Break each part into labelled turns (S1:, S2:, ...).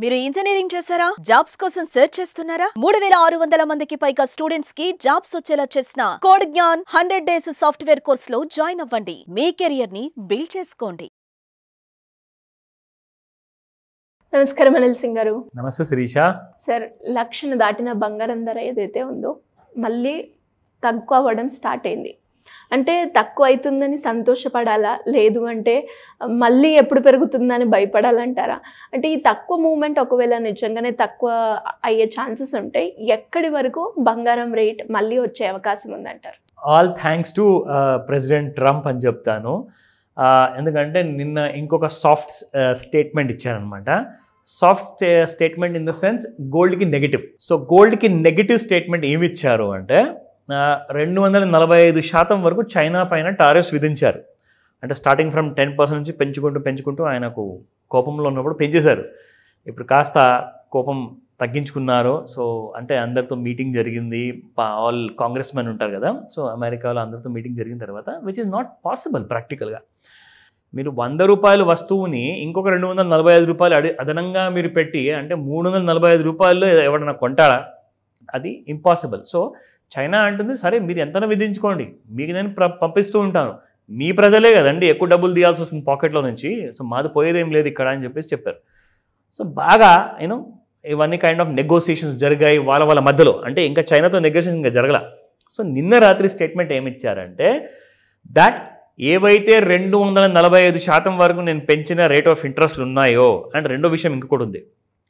S1: మీరు ఇంజనీరింగ్ చేశారా? జాబ్స్ కోసం సెర్చ్ చేస్తున్నారా? 3600 మందికి పైగా స్టూడెంట్స్ కి జాబ్స్ వచ్చేలా చేసిన code Gyan 100 days software course లో జాయిన్ అవ్వండి. మీ కెరియర్ ని బిల్డ్ చేసుకోండి.
S2: నమస్కారం అనిల్ సింగ్ గారు.
S3: నమస్తే శిరీష.
S2: సార్, లక్షను దాటిన బంగారం ధర ఏదైతే ఉందో మళ్ళీ తక్కువ అవ్వడం స్టార్ట్ అయింది. అంటే తక్కువ అవుతుందని సంతోషపడాలా, లేదు అంటే మళ్ళీ ఎప్పుడు పెరుగుతుందని భయపడాలంటారా? అంటే ఈ తక్కువ మూమెంట్ ఒకవేళ నిజంగానే తక్కువ అయ్యే ఛాన్సెస్ ఉంటాయి, ఎక్కడి వరకు బంగారం రేట్ మళ్ళీ వచ్చే అవకాశం ఉందంటారు?
S3: All thanks to president Trump అని చెప్తాను. ఎందుకంటే నిన్న ఇంకొక సాఫ్ట్ స్టేట్మెంట్ ఇచ్చారనమాట. Soft statement in the sense గోల్డ్కి నెగిటివ్. సో గోల్డ్కి నెగిటివ్ స్టేట్మెంట్ ఏమి ఇచ్చారు అంటే 245% వరకు చైనా పైన టారిఫ్స్ విధించారు. అంటే స్టార్టింగ్ ఫ్రమ్ 10% నుంచి పెంచుకుంటూ ఆయనకు కోపంలో ఉన్నప్పుడు పెంచేశారు. ఇప్పుడు కాస్త కోపం తగ్గించుకున్నారు. సో అంటే అందరితో మీటింగ్ జరిగింది, ఆల్ కాంగ్రెస్ మెన్ ఉంటారు కదా, సో అమెరికాలో అందరితో మీటింగ్ జరిగిన తర్వాత విచ్ ఇస్ నాట్ పాసిబుల్ ప్రాక్టికల్గా. మీరు 100 రూపాయల వస్తువుని ఇంకొక 245 రూపాయలు అదనంగా మీరు పెట్టి అంటే 345 రూపాయల్లో ఎవడన్నా కొంటాడా? అది ఇంపాసిబుల్. సో చైనా అంటుంది, సరే మీరు ఎంతైనా విధించుకోండి, మీకు నేను పంపిస్తూ ఉంటాను, మీ ప్రజలే కదండి ఎక్కువ డబ్బులు తీయాల్సి వస్తుంది పాకెట్లో నుంచి, సో మాది పోయేదేం లేదు ఇక్కడ అని చెప్పారు. సో బాగా ఇవన్నీ కైండ్ ఆఫ్ నెగోసియేషన్స్ జరిగాయి వాళ్ళ మధ్యలో. అంటే ఇంకా చైనాతో నెగోసియేషన్ ఇంకా జరగల. సో నిన్న రాత్రి స్టేట్మెంట్ ఏమిచ్చారంటే దట్ ఏవైతే 245% వరకు నేను పెంచిన రేట్ ఆఫ్ ఇంట్రెస్ట్లు ఉన్నాయో, అండ్ రెండో విషయం ఇంకొకటి ఉంది.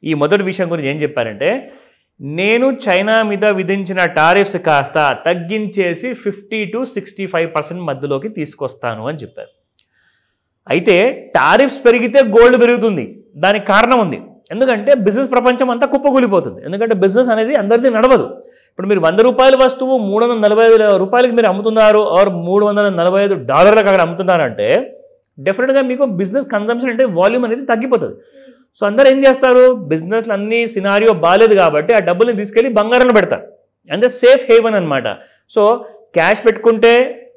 S3: ఈ మొదటి విషయం గురించి ఏం చెప్పారంటే, నేను చైనా మీద విధించిన టారిఫ్స్ కాస్త తగ్గించేసి 50 to 65% మధ్యలోకి తీసుకొస్తాను అని చెప్పారు. అయితే టారిఫ్స్ పెరిగితే గోల్డ్ పెరుగుతుంది. దానికి కారణం ఉంది. ఎందుకంటే బిజినెస్ ప్రపంచం అంతా కుప్పకూలిపోతుంది. ఎందుకంటే బిజినెస్ అనేది అందరిది నడవదు. ఇప్పుడు మీరు 100 రూపాయల వస్తువు 345 రూపాయలకి మీరు అమ్ముతున్నారు, ఆర్ $345 అక్కడ అమ్ముతున్నారంటే డెఫినెట్గా మీకు బిజినెస్ కన్జంప్షన్ అంటే వాల్యూమ్ అనేది తగ్గిపోతుంది. సో అందరూ ఏం చేస్తారు, బిజినెస్లు అన్ని సినారియో బాగాలేదు కాబట్టి ఆ డబ్బుల్ని తీసుకెళ్ళి బంగారంలో పెడతారు. అంటే సేఫ్ హేవన్ అనమాట. సో క్యాష్ పెట్టుకుంటే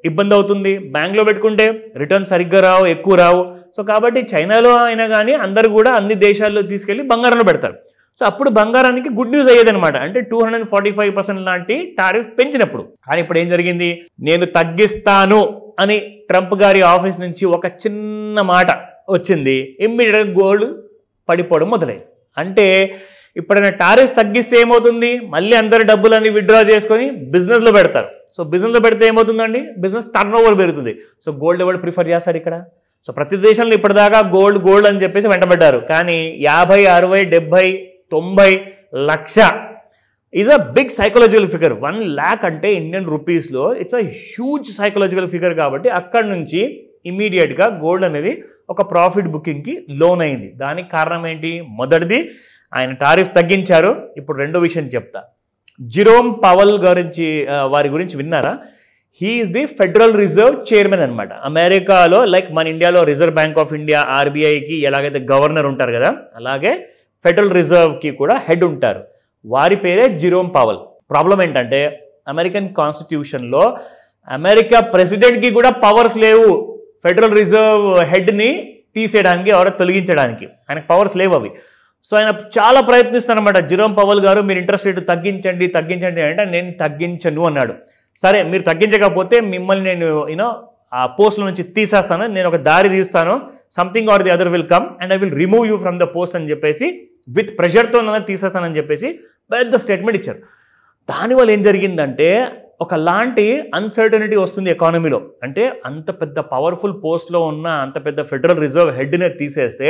S3: ఇబ్బంది అవుతుంది, బ్యాంక్లో పెట్టుకుంటే రిటర్న్ సరిగ్గా రావు, ఎక్కువ రావు. సో కాబట్టి చైనాలో అయినా కానీ అందరు కూడా అన్ని దేశాల్లో తీసుకెళ్ళి బంగారంలో పెడతారు. సో అప్పుడు బంగారానికి గుడ్ న్యూస్ అయ్యేదనమాట. అంటే 245% లాంటి టారిఫ్ పెంచినప్పుడు. కానీ ఇప్పుడు ఏం జరిగింది, నేను తగ్గిస్తాను అని ట్రంప్ గారి ఆఫీస్ నుంచి ఒక చిన్న మాట వచ్చింది, ఇమ్మీడియట్గా గోల్డ్ పడిపోవడం మొదలైంది. అంటే ఇప్పుడైనా టారిఫ్స్ తగ్గిస్తే ఏమవుతుంది, మళ్ళీ అందరు డబ్బులన్నీ విత్డ్రా చేసుకొని బిజినెస్లో పెడతారు. సో బిజినెస్లో పెడితే ఏమవుతుందండి, బిజినెస్ టర్న్ ఓవర్ పెరుగుతుంది. సో గోల్డ్ ఎవరు ప్రిఫర్ చేస్తాడు ఇక్కడ? సో ప్రతి దేశంలో ఇప్పటిదాకా గోల్డ్ అని చెప్పేసి వెంటబడ్డారు. కానీ 50, 60, 70, 90 lakh is a big psychological figure. 1 lakh అంటే ఇండియన్ రూపీస్లో it's a huge psychological figure. కాబట్టి అక్కడి నుంచి ఇమీడియట్గా గోల్డ్ అనేది ఒక ప్రాఫిట్ బుకింగ్కి లోన్ అయింది. దానికి కారణం ఏంటి? మొదటిది ఆయన టారిఫ్ తగ్గించారు. ఇప్పుడు రెండో విషయం చెప్తా. జిరోమ్ పవల్ వారి గురించి విన్నారా? He is the federal reserve chairman అనమాట. అమెరికాలో లైక్ మన ఇండియాలో రిజర్వ్ బ్యాంక్ ఆఫ్ ఇండియా ఆర్బీఐకి ఎలాగైతే గవర్నర్ ఉంటారు కదా, అలాగే ఫెడరల్ రిజర్వ్కి కూడా హెడ్ ఉంటారు. వారి పేరే జిరోమ్ పవల్. ప్రాబ్లం ఏంటంటే అమెరికన్ కాన్స్టిట్యూషన్లో అమెరికా ప్రెసిడెంట్కి కూడా పవర్స్ లేవు ఫెడరల్ రిజర్వ్ హెడ్ని తీసేయడానికి ఎవరో తొలగించడానికి. ఆయనకు పవర్స్ లేవు అవి. సో ఆయన చాలా ప్రయత్నిస్తారనమాట. జిరోమ్ పవల్ గారు మీరు ఇంట్రెస్ట్ రేట్ తగ్గించండి అంటే నేను తగ్గించను అన్నాడు. సరే మీరు తగ్గించకపోతే మిమ్మల్ని నేను ఆ పోస్ట్లో నుంచి తీసేస్తాను, నేను ఒక దారి తీస్తాను, something or the other will come and I will remove you from the post అని చెప్పేసి విత్ ప్రెషర్తో నన్ను తీసేస్తానని చెప్పేసి పెద్ద స్టేట్మెంట్ ఇచ్చారు. దానివల్ల ఏం జరిగిందంటే ఒకలాంటి అన్సర్టనిటీ వస్తుంది ఎకానమీలో. అంటే అంత పెద్ద పవర్ఫుల్ పోస్ట్లో ఉన్న అంత పెద్ద ఫెడరల్ రిజర్వ్ హెడ్ని తీసేస్తే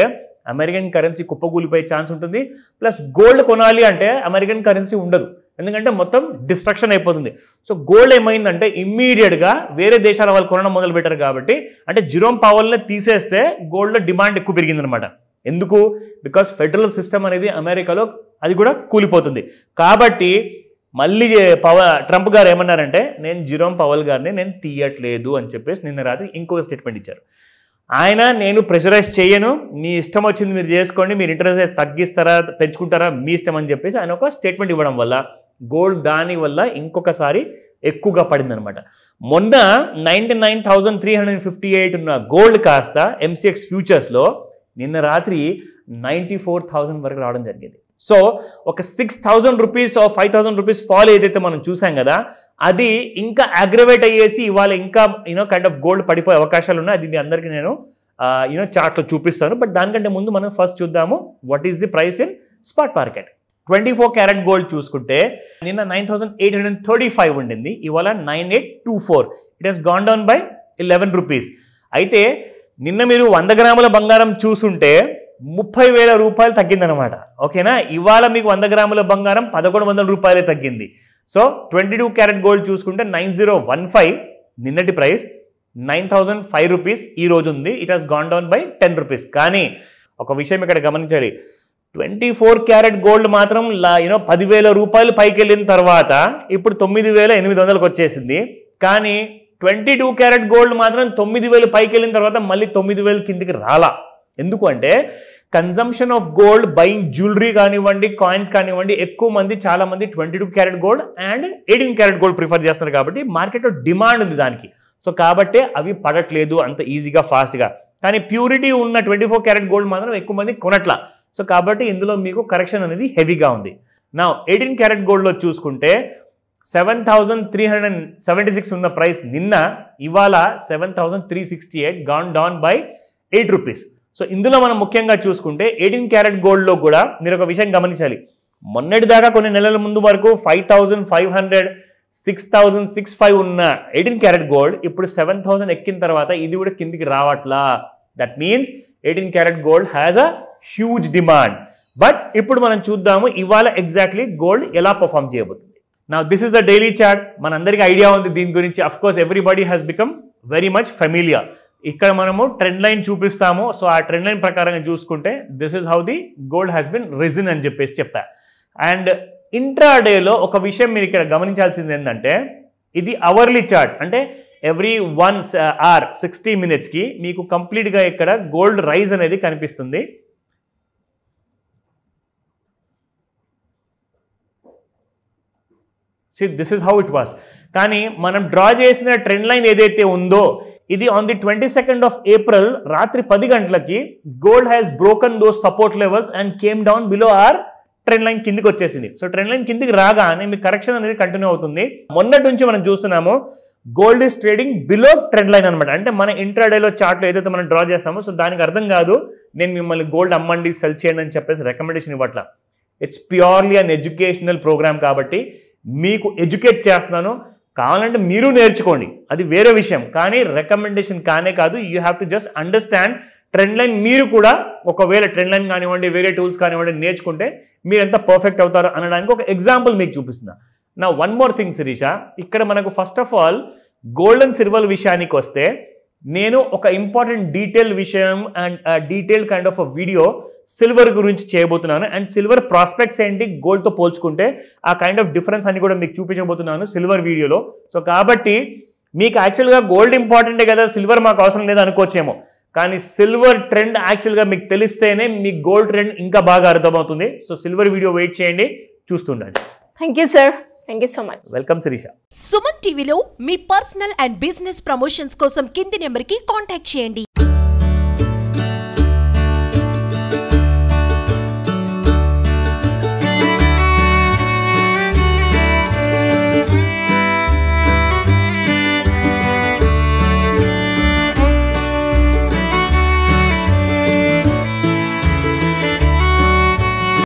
S3: అమెరికన్ కరెన్సీ కుప్పకూలిపోయే ఛాన్స్ ఉంటుంది. ప్లస్ గోల్డ్ కొనాలి అంటే అమెరికన్ కరెన్సీ ఉండదు, ఎందుకంటే మొత్తం డిస్ట్రక్షన్ అయిపోతుంది. సో గోల్డ్ ఏమైందంటే ఇమ్మీడియట్గా వేరే దేశాల వాళ్ళు కొనడం మొదలు పెట్టారు. కాబట్టి అంటే జిరోమ్ పవల్ని తీసేస్తే గోల్డ్లో డిమాండ్ ఎక్కువ పెరిగిందనమాట. ఎందుకు? బికాస్ ఫెడరల్ సిస్టమ్ అనేది అమెరికాలో అది కూడా కూలిపోతుంది. కాబట్టి మళ్ళీ ట్రంప్ గారు ఏమన్నారంటే నేను జిరోమ్ పవల్ గారిని నేను తీయట్లేదు అని చెప్పేసి నిన్న రాత్రి ఇంకొక స్టేట్మెంట్ ఇచ్చారు. ఆయన నేను ప్రెషరైజ్ చేయను, మీ ఇష్టం వచ్చింది మీరు చేసుకోండి, మీరు ఇంట్రెస్ట్ రేట్ తగ్గిస్తారా పెంచుకుంటారా మీ ఇష్టం అని చెప్పేసి ఆయన ఒక స్టేట్మెంట్ ఇవ్వడం వల్ల గోల్డ్ దానివల్ల ఇంకొకసారి ఎక్కువగా పడిందనమాట. మొన్న 99,358 ఉన్న గోల్డ్ కాస్త MCX ఫ్యూచర్స్లో నిన్న రాత్రి 94,000 వరకు రావడం జరిగింది. సో ఒక 6,000 రూపీస్ 5,000 రూపీస్ ఫాల్ ఏదైతే మనం చూసాం కదా, అది ఇంకా అగ్రవేట్ అయ్యేసి ఇవాళ ఇంకా కైండ్ ఆఫ్ గోల్డ్ పడిపోయే అవకాశాలు ఉన్నాయి. అది మీ అందరికీ నేను చార్ట్లో చూపిస్తాను. బట్ దానికంటే ముందు మనం ఫస్ట్ చూద్దాము what is the price in spot market. 24 carat gold చూసుకుంటే నిన్న 9,835 ఉండింది, ఇవాళ 9,824. It has gone down by 11 rupees. అయితే నిన్న మీరు 100 గ్రాముల బంగారం చూసుంటే 30,000 రూపాయలు తగ్గిందనమాట. ఓకేనా, ఇవాళ మీకు 100 గ్రాముల బంగారం 1,100 రూపాయలే తగ్గింది. సో 22 క్యారెట్ గోల్డ్ చూసుకుంటే 9,015 నిన్నటి ప్రైస్, 9,005 రూపీస్ ఈ రోజు ఉంది. It has gone down by 10 rupees. కానీ ఒక విషయం ఇక్కడ గమనించాలి, 24 క్యారెట్ గోల్డ్ మాత్రం 10,000 రూపాయలు పైకి వెళ్ళిన తర్వాత ఇప్పుడు 9,800కి వచ్చేసింది. కానీ 22 క్యారెట్ గోల్డ్ మాత్రం 9,000 పైకి వెళ్ళిన తర్వాత మళ్ళీ 9,000 కిందికి రాలా. ఎందుకు అంటే consumption of gold, buying jewellery కానివ్వండి, కాయిన్స్ కానివ్వండి, ఎక్కువ మంది చాలా మంది 22 carat gold and 18 carat gold prefer చేస్తున్నారు. కాబట్టి మార్కెట్లో డిమాండ్ ఉంది దానికి. సో కాబట్టి అవి పడట్లేదు అంత ఈజీగా ఫాస్ట్గా. కానీ ప్యూరిటీ ఉన్న 24 క్యారెట్ గోల్డ్ మాత్రం ఎక్కువ మంది కొనట్లా. సో కాబట్టి ఇందులో మీకు కరెక్షన్ అనేది హెవీగా ఉంది. నా 18 క్యారెట్ గోల్డ్లో చూసుకుంటే 7,376 ఉన్న ప్రైస్ నిన్న, ఇవాళ 7,368, gone down by 8 rupees. So ఇందులో మనం ముఖ్యంగా చూసుకుంటే 18 క్యారెట్ గోల్డ్లో కూడా మీరు ఒక విషయం గమనించాలి. మొన్నటి దాకా కొన్ని నెలల ముందు వరకు 5,500, 6,605 ఉన్న 18 క్యారెట్ గోల్డ్ ఇప్పుడు 7,000 ఎక్కిన తర్వాత ఇది కూడా కిందికి రావట్లా. That means 18 carat gold has a huge demand. But ఇప్పుడు మనం చూద్దాము ఇవాళ ఎగ్జాక్ట్లీ గోల్డ్ ఎలా పర్ఫామ్ చేయబోతుంది. Now this is the daily chart. మనందరికీ ఐడియా ఉంది దీని గురించి. Of course everybody has become very much familiar. ఇక్కడ మనము ట్రెండ్ లైన్ చూపిస్తాము. సో ఆ ట్రెండ్ లైన్ ప్రకారంగా చూసుకుంటే this is how the gold has been risen అని చెప్పేసి చెప్పా. అండ్ ఇంట్రాడేలో ఒక విషయం మీరు ఇక్కడ గమనించాల్సింది ఏంటంటే ఇది అవర్లీ చార్ట్. అంటే ఎవ్రీ 1 hour 60 minutesకి మీకు కంప్లీట్గా ఇక్కడ గోల్డ్ రైజ్ అనేది కనిపిస్తుంది. This is how it was. కానీ మనం డ్రా చేసిన ట్రెండ్ లైన్ ఏదైతే ఉందో ఇది on the 22nd of April రాత్రి 10 గంటలకి gold has broken those support levels and came down below our trend line కిందికి వచ్చేసింది. సో ట్రెండ్ లైన్ కిందికి రాగానే మీ కరెక్షన్ అనేది కంటిన్యూ అవుతుంది. మొన్నటి నుంచి మనం చూస్తున్నాము gold is trading below trend line అనమాట. అంటే మన ఇంట్రాడేలో చార్ట్లో ఏదైతే మనం డ్రా చేస్తామో సో దానికి అర్థం కాదు నేను మిమ్మల్ని గోల్డ్ అమ్మండి, సెల్ చేయండి అని చెప్పేసి రికమెండేషన్ ఇవ్వట్లా. It's purely an educational programme కాబట్టి మీకు ఎడ్యుకేట్ చేస్తున్నాను. కావాలంటే మీరు నేర్చుకోండి, అది వేరే విషయం. కానీ రికమెండేషన్ కానే కాదు. You have to just understand trend line. మీరు కూడా ఒకవేళ ట్రెండ్ లైన్ కానివ్వండి, వేరే టూల్స్ కానివ్వండి నేర్చుకుంటే మీరు ఎంత పర్ఫెక్ట్ అవుతారో అనడానికి ఒక ఎగ్జాంపుల్ మీకు చూపిస్తున్నా. నా వన్ మోర్ థింగ్ శిరీష, ఇక్కడ మనకు first of all gold and silver విషయానికి వస్తే నేను ఒక ఇంపార్టెంట్ డీటెయిల్ విషయం and detail kind of video silver గురించి చేయబోతున్నాను. అండ్ సిల్వర్ ప్రాస్పెక్ట్స్ ఏంటి గోల్డ్తో పోల్చుకుంటే ఆ కైండ్ ఆఫ్ డిఫరెన్స్ అని కూడా మీకు చూపించబోతున్నాను సిల్వర్ వీడియోలో. సో కాబట్టి మీకు యాక్చువల్గా గోల్డ్ ఇంపార్టెంటే కదా, సిల్వర్ మాకు అవసరం లేదు అనుకోవచ్చేమో. కానీ సిల్వర్ ట్రెండ్ యాక్చువల్గా మీకు తెలిస్తేనే మీకు గోల్డ్ ట్రెండ్ ఇంకా బాగా అర్థమవుతుంది. సో సిల్వర్ వీడియో వెయిట్ చేయండి, చూస్తుండండి.
S2: Thank you sir. Thank you so much.
S3: Welcome Shirisha.
S4: Suman టీవీలో మీ పర్సనల్ అండ్ బిజినెస్ ప్రమోషన్స్ కోసం కింది నెంబర్కి కాంటాక్ట్ చేయండి.